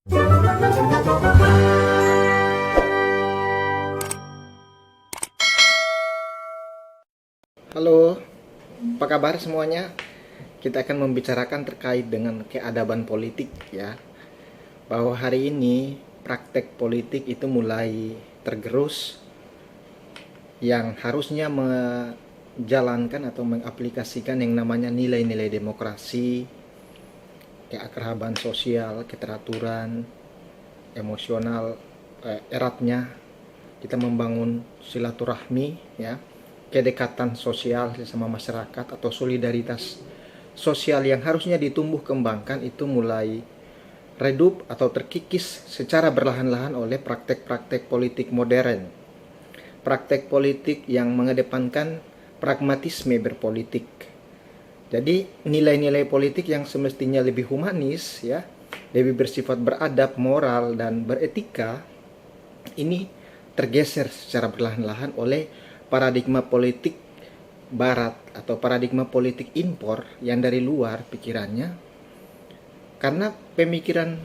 Halo, apa kabar semuanya? Kita akan membicarakan terkait dengan keadaban politik ya. Bahwa hari ini praktek politik itu mulai tergerus, yang harusnya menjalankan atau mengaplikasikan yang namanya nilai-nilai demokrasi, keakraban sosial, keteraturan, emosional, eratnya kita membangun silaturahmi ya, kedekatan sosial sesama masyarakat atau solidaritas sosial yang harusnya ditumbuh kembangkan itu mulai redup atau terkikis secara berlahan-lahan oleh praktek-praktek politik modern. Praktek politik yang mengedepankan pragmatisme berpolitik. Jadi nilai-nilai politik yang semestinya lebih humanis ya, lebih bersifat beradab, moral dan beretika, ini tergeser secara berlahan-lahan oleh paradigma politik barat atau paradigma politik impor yang dari luar pikirannya, karena pemikiran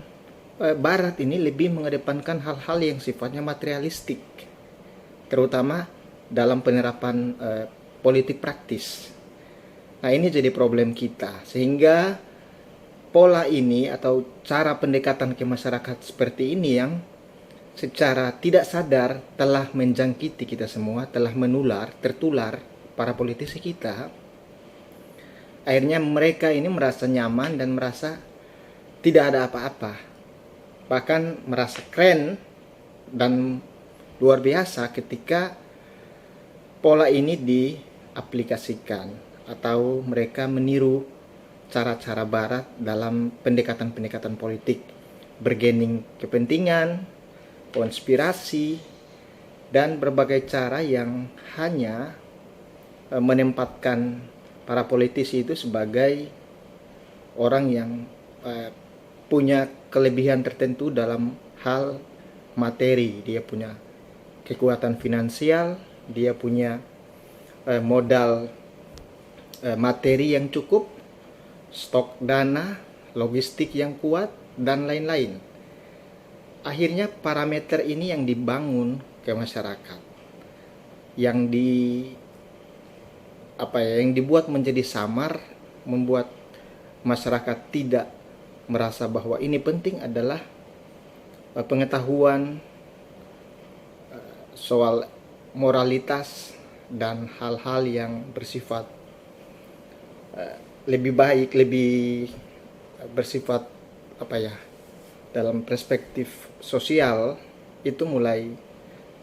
barat ini lebih mengedepankan hal-hal yang sifatnya materialistik, terutama dalam penerapan politik praktis. Nah, ini jadi problem kita, sehingga pola ini atau cara pendekatan ke masyarakat seperti ini yang secara tidak sadar telah menjangkiti kita semua, telah tertular para politisi kita. Akhirnya mereka ini merasa nyaman dan merasa tidak ada apa-apa, bahkan merasa keren dan luar biasa ketika pola ini diaplikasikan atau mereka meniru cara-cara barat dalam pendekatan-pendekatan politik, bergening kepentingan, konspirasi, dan berbagai cara yang hanya menempatkan para politisi itu sebagai orang yang punya kelebihan tertentu dalam hal materi. Dia punya kekuatan finansial, dia punya modal materi yang cukup, stok dana, logistik yang kuat, dan lain-lain. Akhirnya parameter ini yang dibangun ke masyarakat, yang dibuat menjadi samar, membuat masyarakat tidak merasa bahwa ini penting adalah pengetahuan soal moralitas dan hal-hal yang bersifat lebih baik, lebih bersifat dalam perspektif sosial itu mulai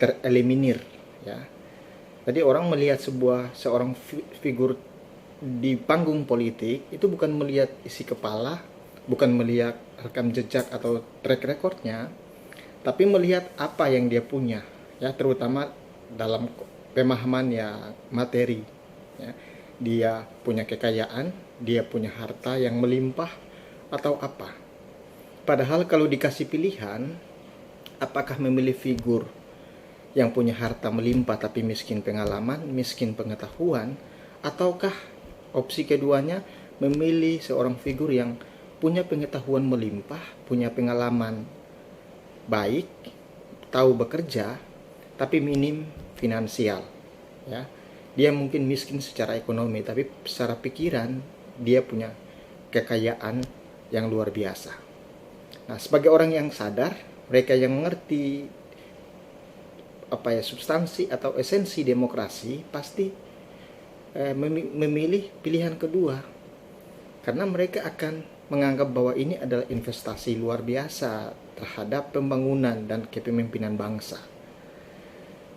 tereliminir ya. Jadi orang melihat seorang figur di panggung politik itu bukan melihat isi kepala, bukan melihat rekam jejak atau track recordnya, tapi melihat apa yang dia punya ya, terutama dalam pemahaman ya materi ya. Dia punya kekayaan, dia punya harta yang melimpah atau apa. Padahal kalau dikasih pilihan, apakah memilih figur yang punya harta melimpah tapi miskin pengalaman, miskin pengetahuan, ataukah opsi keduanya memilih seorang figur yang punya pengetahuan melimpah, punya pengalaman baik, tahu bekerja, tapi minim finansial ya. Dia mungkin miskin secara ekonomi, tapi secara pikiran dia punya kekayaan yang luar biasa. Nah, sebagai orang yang sadar, mereka yang mengerti substansi atau esensi demokrasi pasti memilih pilihan kedua, karena mereka akan menganggap bahwa ini adalah investasi luar biasa terhadap pembangunan dan kepemimpinan bangsa.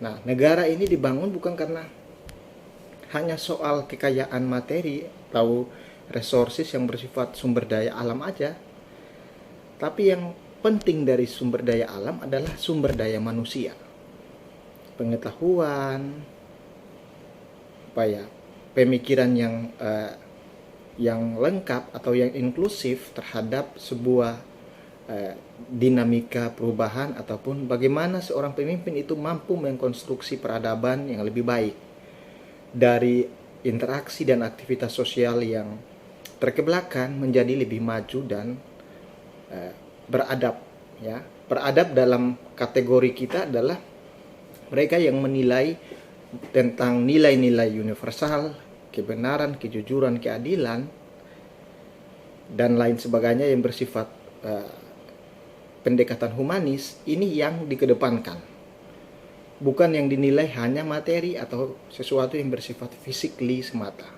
Nah, negara ini dibangun bukan karena hanya soal kekayaan materi atau resources yang bersifat sumber daya alam aja, tapi yang penting dari sumber daya alam adalah sumber daya manusia, pengetahuan, pemikiran yang lengkap atau yang inklusif terhadap sebuah dinamika perubahan, ataupun bagaimana seorang pemimpin itu mampu mengkonstruksi peradaban yang lebih baik dari interaksi dan aktivitas sosial yang terkebelakang menjadi lebih maju dan beradab ya. Beradab dalam kategori kita adalah mereka yang menilai tentang nilai-nilai universal, kebenaran, kejujuran, keadilan, dan lain sebagainya yang bersifat pendekatan humanis. Ini yang dikedepankan, bukan yang dinilai hanya materi atau sesuatu yang bersifat physically semata.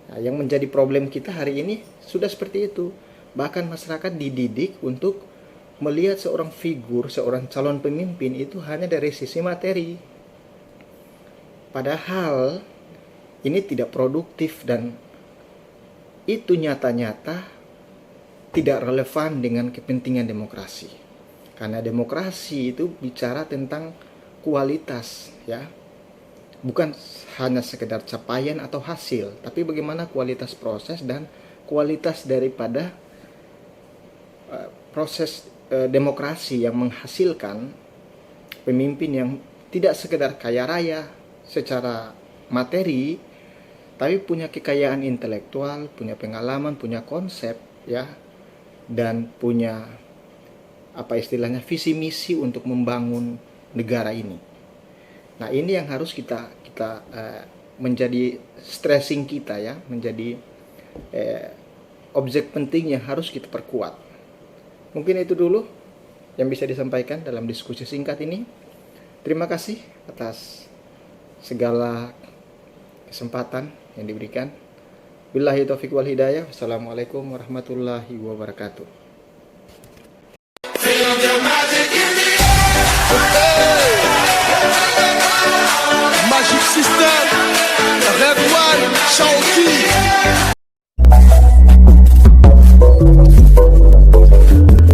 Nah, yang menjadi problem kita hari ini sudah seperti itu. Bahkan masyarakat dididik untuk melihat seorang figur, seorang calon pemimpin itu hanya dari sisi materi. Padahal ini tidak produktif dan itu nyata-nyata tidak relevan dengan kepentingan demokrasi. Karena demokrasi itu bicara tentang kualitas, ya. Bukan hanya sekedar capaian atau hasil, tapi bagaimana kualitas proses dan kualitas daripada proses demokrasi yang menghasilkan pemimpin yang tidak sekedar kaya raya secara materi, tapi punya kekayaan intelektual, punya pengalaman, punya konsep, ya, dan punya apa istilahnya visi misi untuk membangun negara ini. Nah, ini yang harus kita menjadi stressing kita, ya, menjadi objek penting yang harus kita perkuat. Mungkin itu dulu yang bisa disampaikan dalam diskusi singkat ini. Terima kasih atas segala kesempatan yang diberikan. Billahi taufiq wal hidayah. Wassalamualaikum warahmatullahi wabarakatuh. Magic System, Red One, Shaoki.